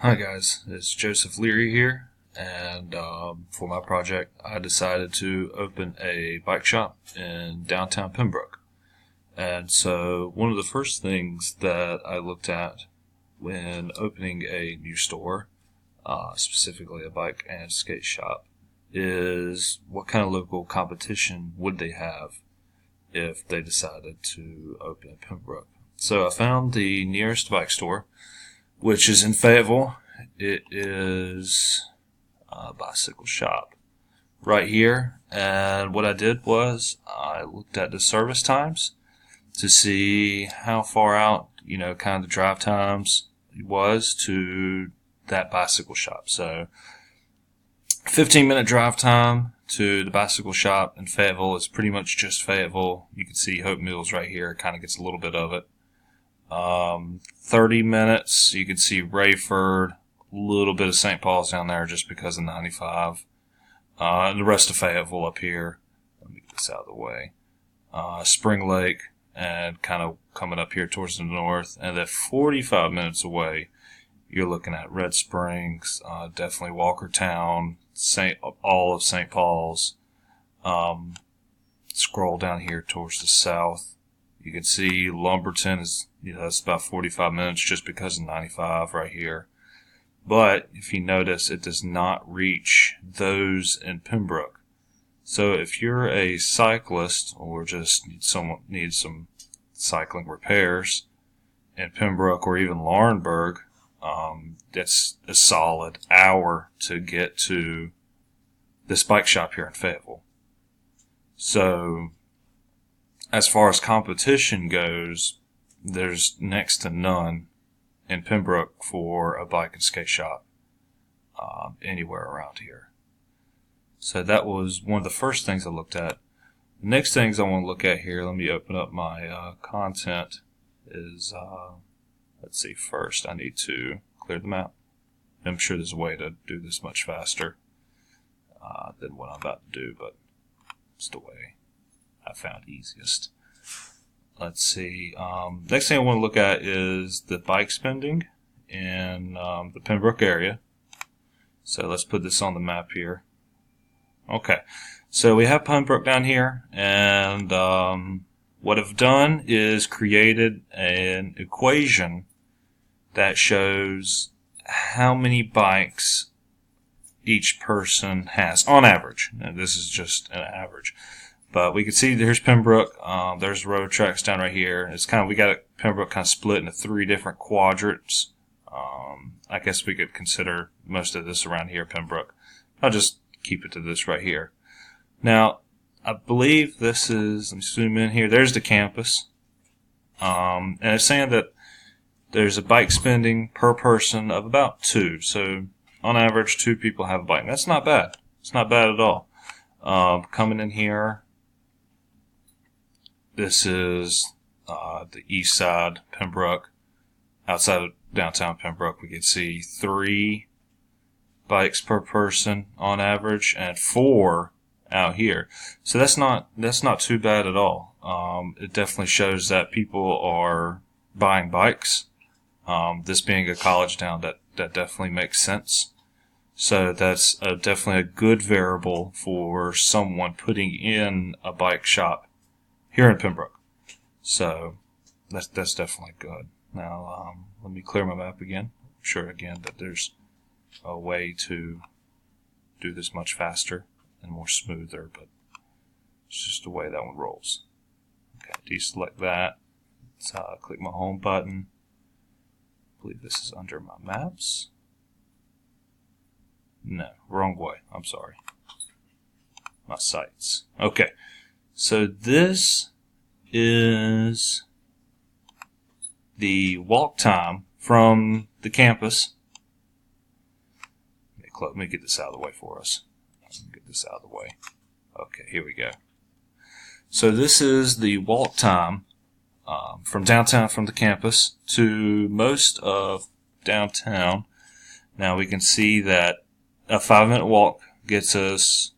Hi guys, it's Joseph Leary here, and for my project I decided to open a bike shop in downtown Pembroke. And so one of the first things that I looked at when opening a new store, specifically a bike and skate shop, is what kind of local competition would they have if they decided to open in Pembroke. So I found the nearest bike store, which is in Fayetteville. It is a bicycle shop right here. And what I did was I looked at the service times to see how far out, kind of the drive times was to that bicycle shop. So 15-minute drive time to the bicycle shop in Fayetteville is pretty much just Fayetteville. You can see Hope Mills right here. It kind of gets a little bit of it. 30 minutes, you can see Rayford, a little bit of St. Paul's down there just because of 95. And the rest of Fayetteville up here. Let me get this out of the way. Spring Lake, and kind of coming up here towards the north. And then 45 minutes away, you're looking at Red Springs, definitely Walkertown, all of St. Paul's. Scroll down here towards the south. You can see Lumberton is, that's about 45 minutes just because of 95 right here. But if you notice, it does not reach those in Pembroke. So if you're a cyclist or just needs some cycling repairs in Pembroke or even Laurinburg, that's a solid hour to get to this bike shop here in Fayetteville. So as far as competition goes, there's next to none in Pembroke for a bike and skate shop anywhere around here. So that was one of the first things I looked at. The next things I want to look at here, let me open up my content, is, let's see, first I need to clear the map. I'm sure there's a way to do this much faster than what I'm about to do, but it's the way I found easiest. Let's see. Next thing I want to look at is the bike spending in the Pembroke area. So let's put this on the map here. Okay. So we have Pembroke down here, and what I've done is created an equation that shows how many bikes each person has on average. Now, this is just an average. But we can see there's Pembroke. There's road tracks down right here. It's we got Pembroke kind of split into 3 different quadrants. I guess we could consider most of this around here Pembroke. I'll just keep it to this right here. Now, I believe this is, let me zoom in here. There's the campus. And it's saying that there's a bike spending per person of about 2. So on average, 2 people have a bike. That's not bad. It's not bad at all. Coming in here, this is the east side, Pembroke. Outside of downtown Pembroke, we can see 3 bikes per person on average, and 4 out here. So that's not too bad at all. It definitely shows that people are buying bikes. This being a college town, that definitely makes sense. So that's definitely a good variable for someone putting in a bike shop here in Pembroke. So that's definitely good. Now let me clear my map again. I'm sure again that there's a way to do this much faster and more smoother, but it's just the way that one rolls. Okay, deselect that. Let's click my home button. I believe this is under my maps. No, wrong way. I'm sorry. My sites. Okay. So this is the walk time from the campus. Let me get this out of the way for us. Get this out of the way. Okay, here we go. So this is the walk time from downtown, from the campus to most of downtown. Now we can see that a 5-minute walk gets us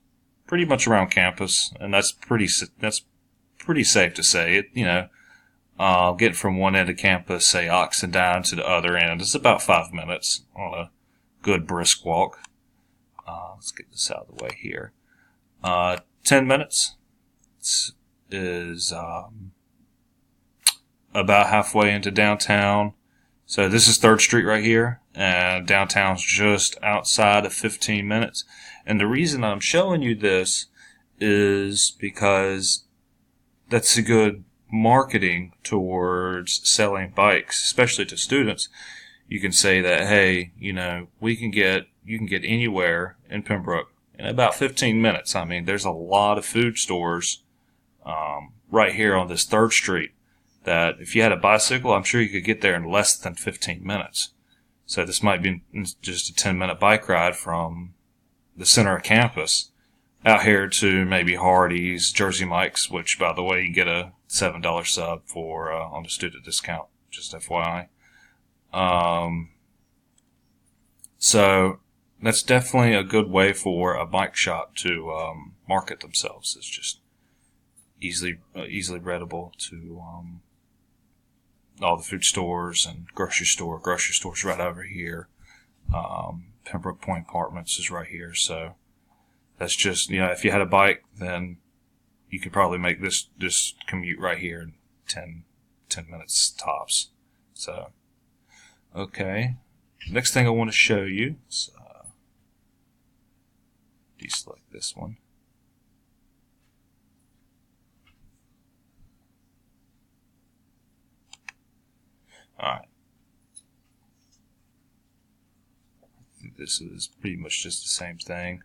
pretty much around campus, and that's pretty safe to say. Getting from one end of campus, say Oxendine, to the other end is about 5 minutes on a good brisk walk. Let's get this out of the way here. 10 minutes is about halfway into downtown. So this is 3rd Street right here, and downtown's just outside of 15 minutes. And the reason I'm showing you this is because that's a good marketing towards selling bikes, especially to students. You can say that, hey, you can get anywhere in Pembroke in about 15 minutes. I mean, there's a lot of food stores right here on this 3rd Street that if you had a bicycle, I'm sure you could get there in less than 15 minutes. So this might be just a 10-minute bike ride from the center of campus out here to maybe Hardee's, Jersey Mike's, which, by the way, you get a $7 sub for on the student discount, just FYI. So that's definitely a good way for a bike shop to market themselves. It's just easily readable to all the food stores and grocery stores right over here. Pembroke Point Apartments is right here. So that's just, if you had a bike, then you could probably make this commute right here in 10 minutes tops. So, okay. Next thing I want to show you is deselect this one. Alright. I think this is pretty much just the same thing.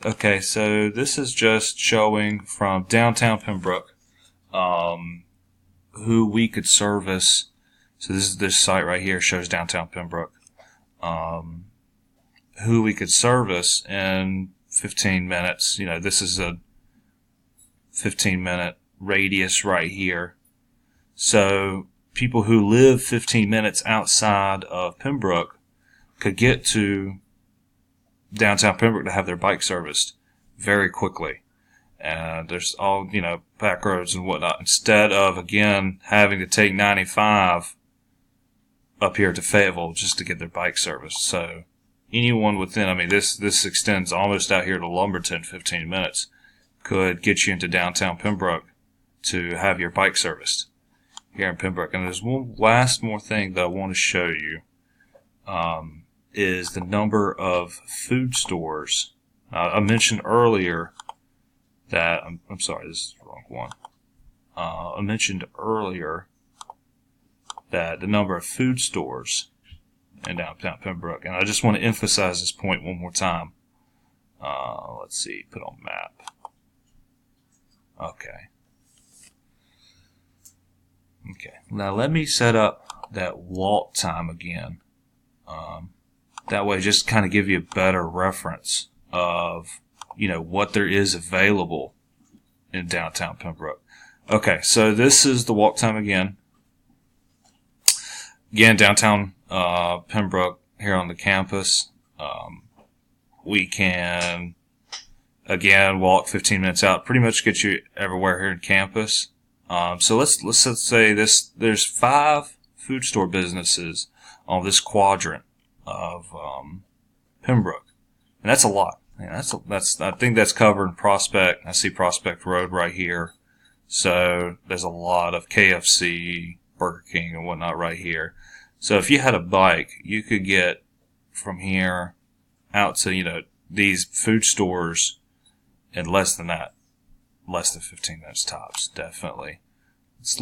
Okay, so this is just showing from downtown Pembroke who we could service. So this site right here shows downtown Pembroke. Who we could service in 15 minutes. This is a 15-minute radius right here. So people who live 15 minutes outside of Pembroke could get to downtown Pembroke to have their bike serviced very quickly. And there's all, back roads and whatnot, instead of, again, having to take 95 up here to Fayetteville just to get their bike serviced. So anyone within, this extends almost out here to Lumberton, 15 minutes, could get you into downtown Pembroke to have your bike serviced here in Pembroke. And there's one last more thing that I want to show you, is the number of food stores. I mentioned earlier that, I'm sorry, this is the wrong one. I mentioned earlier that the number of food stores in downtown Pembroke, and I just want to emphasize this point one more time. Let's see, put on map. Okay. Now let me set up that walk time again. That way, just kind of give you a better reference of, what there is available in downtown Pembroke. Okay, so this is the walk time again. Again, downtown Pembroke here on the campus. We can, again, walk 15 minutes out. Pretty much get you everywhere here in campus. So let's say there's 5 food store businesses on this quadrant of Pembroke, and that's a lot. I think that's covering Prospect. I see Prospect Road right here. So there's a lot of KFC, Burger King, and whatnot right here. So if you had a bike, you could get from here out to, these food stores in less than that. Less than 15 minutes tops, definitely. Let's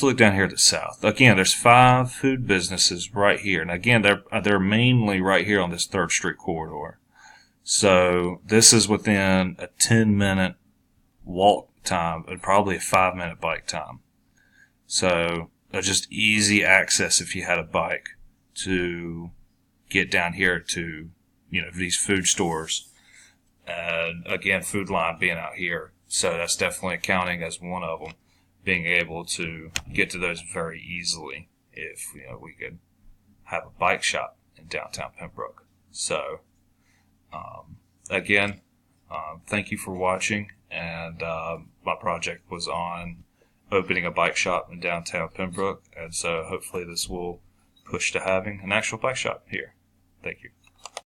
look down here to the south. Again, there's 5 food businesses right here. And again, they're mainly right here on this 3rd Street corridor. So this is within a 10-minute walk time and probably a 5-minute bike time. So just easy access if you had a bike to get down here to, these food stores. And again, Food Line being out here. So that's definitely counting as one of them, being able to get to those very easily if, we could have a bike shop in downtown Pembroke. So, again, thank you for watching. And my project was on opening a bike shop in downtown Pembroke, and so hopefully this will push to having an actual bike shop here. Thank you.